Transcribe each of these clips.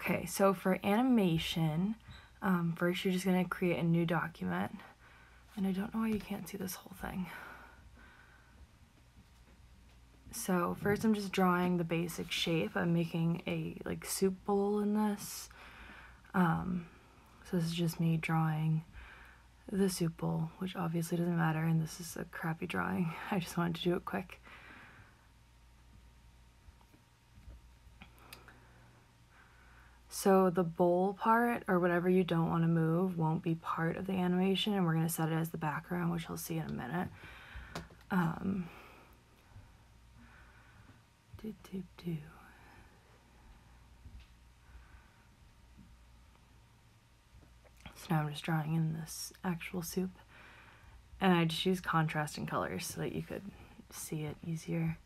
Okay, so for animation, first you're just going to create a new document. And I don't know why you can't see this whole thing. So first I'm just drawing the basic shape. I'm making a like soup bowl in this. So this is just me drawing the soup bowl, which obviously doesn't matter, and this is a crappy drawing. I just wanted to do it quick. So the bowl part, or whatever you don't want to move, won't be part of the animation, and we're going to set it as the background, which you'll see in a minute. So now I'm just drawing in this actual soup, and I just use contrasting colors so that you could see it easier.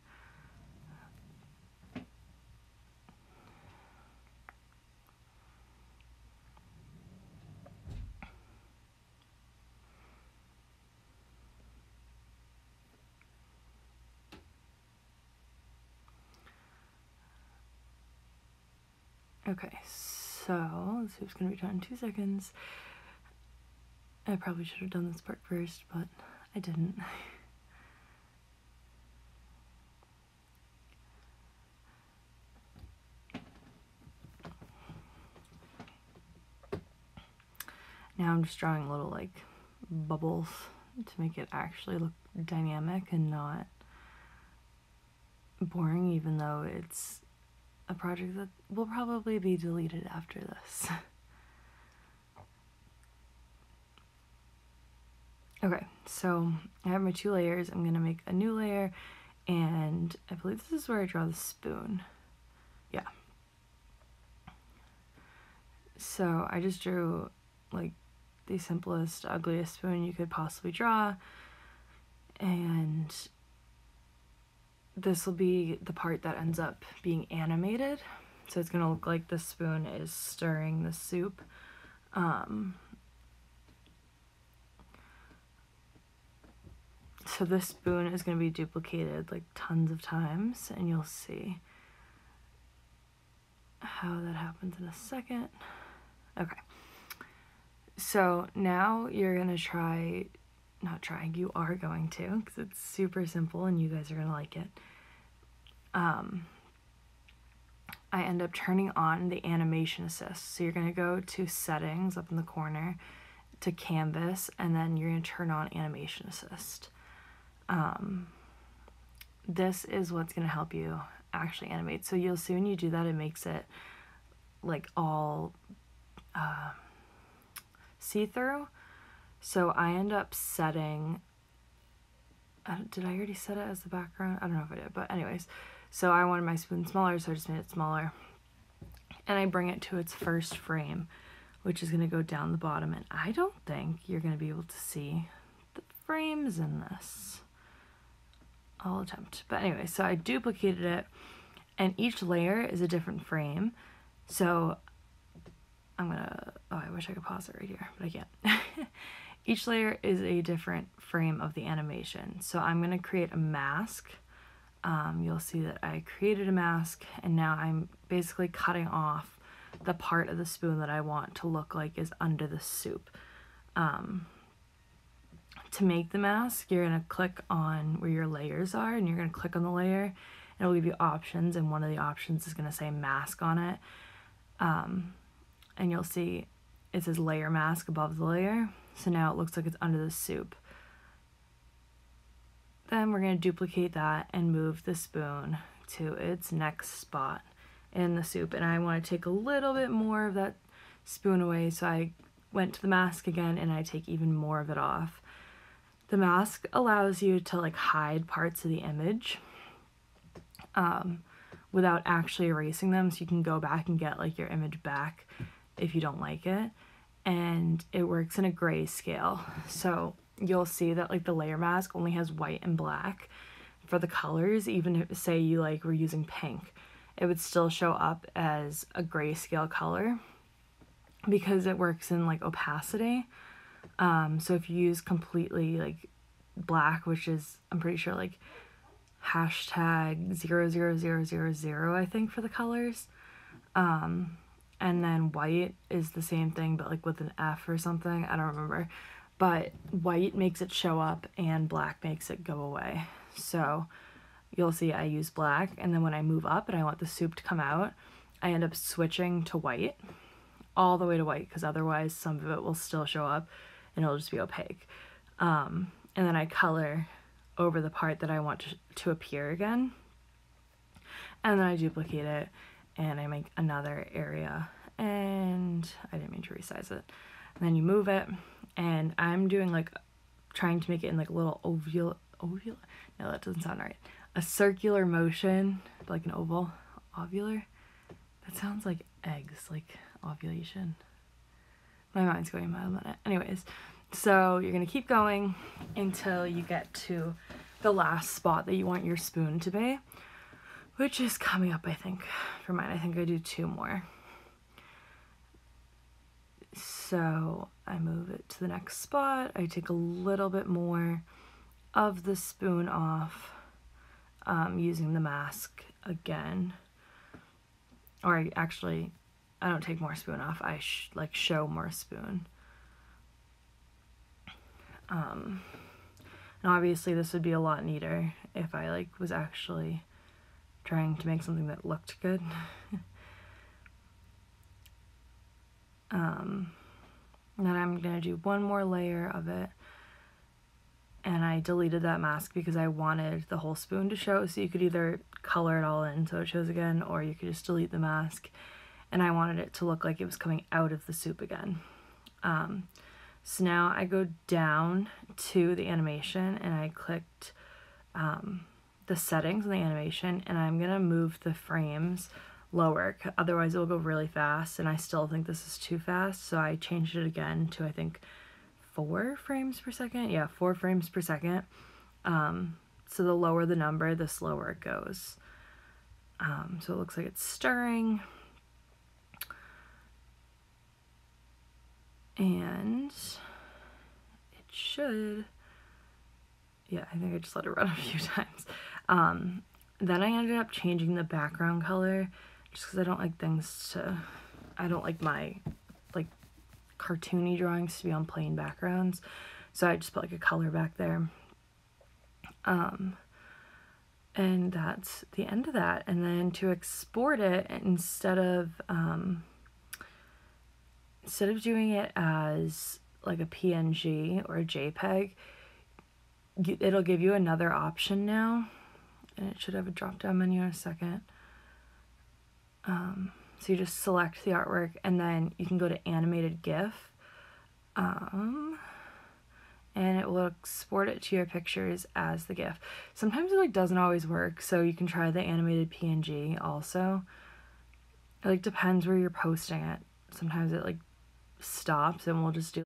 Okay, so the soup's gonna be done in 2 seconds. I probably should have done this part first, but I didn't. Now I'm just drawing little like bubbles to make it actually look dynamic and not boring, even though it's a project that will probably be deleted after this. Okay, so I have my 2 layers. I'm gonna make a new layer, and I believe this is where I draw the spoon. Yeah. So I just drew like the simplest, ugliest spoon you could possibly draw, and this will be the part that ends up being animated. So it's gonna look like the spoon is stirring the soup. So this spoon is going to be duplicated like tons of times, and you'll see how that happens in a second. Okay, so now you're going to you are going to, because it's super simple and you guys are going to like it. I end up turning on the animation assist. So you're going to go to settings up in the corner to canvas, and then you're going to turn on animation assist. This is what's going to help you actually animate. So you'll see when you do that, it makes it like all see-through. So I end up setting, did I already set it as the background? I don't know if I did, but anyways. So I wanted my spoon smaller, so I just made it smaller. And I bring it to its first frame, which is going to go down the bottom. And I don't think you're going to be able to see the frames in this. I'll attempt. But anyway, so I duplicated it, and each layer is a different frame. So I'm gonna, oh, I wish I could pause it right here, but I can't. Each layer is a different frame of the animation. So I'm gonna create a mask. You'll see that I created a mask, and now I'm basically cutting off the part of the spoon that I want to look like is under the soup. To make the mask, you're going to click on where your layers are, and you're going to click on the layer, and it'll give you options, and one of the options is going to say mask on it. And you'll see it says layer mask above the layer, so now it looks like it's under the soup. Then we're going to duplicate that and move the spoon to its next spot in the soup, and I want to take a little bit more of that spoon away, so I went to the mask again and I take even more of it off. The mask allows you to like hide parts of the image without actually erasing them, so you can go back and get like your image back if you don't like it. And it works in a grayscale, so you'll see that like the layer mask only has white and black for the colors. Even if say you like were using pink, it would still show up as a grayscale color because it works in like opacity. So if you use completely like black, which is, I'm pretty sure like hashtag 00000, I think, for the colors, and then white is the same thing but like with an F or something, I don't remember, but white makes it show up and black makes it go away. So you'll see I use black, and then when I move up and I want the soup to come out, I end up switching to white, all the way to white, because otherwise some of it will still show up and it'll just be opaque. And then I color over the part that I want to appear again, and then I duplicate it and I make another area, and I didn't mean to resize it. And then you move it, and I'm doing like trying to make it in like a little ovular, no, that doesn't sound right, a circular motion, like an ovular, that sounds like eggs, like ovulation. My mind's going mad on it. Anyways, so you're gonna keep going until you get to the last spot that you want your spoon to be, which is coming up, I think, for mine. I think I do 2 more. So I move it to the next spot. I take a little bit more of the spoon off, using the mask again. Or I don't take more spoon off. I like show more spoon. And obviously this would be a lot neater if I like was actually trying to make something that looked good. Then I'm gonna do 1 more layer of it, and I deleted that mask because I wanted the whole spoon to show, so you could either color it all in so it shows again, or you could just delete the mask, and I wanted it to look like it was coming out of the soup again. So now I go down to the animation and I clicked the settings in the animation, and I'm gonna move the frames lower, otherwise it will go really fast, and I still think this is too fast, so I changed it again to, I think, 4 frames per second. Yeah, 4 frames per second. So the lower the number, the slower it goes. So it looks like it's stirring. And it should, yeah, I think I just let it run a few times. Then I ended up changing the background color just because I don't like I don't like my like cartoony drawings to be on plain backgrounds. So I just put like a color back there. And that's the end of that. And then to export it, instead of doing it as like a PNG or a JPEG, it'll give you another option now, and it should have a drop down menu in a second. So you just select the artwork, and then you can go to animated GIF, and it will export it to your pictures as the GIF. Sometimes it like doesn't always work, so you can try the animated PNG also. It like depends where you're posting it. Sometimes it like stops, and we'll just do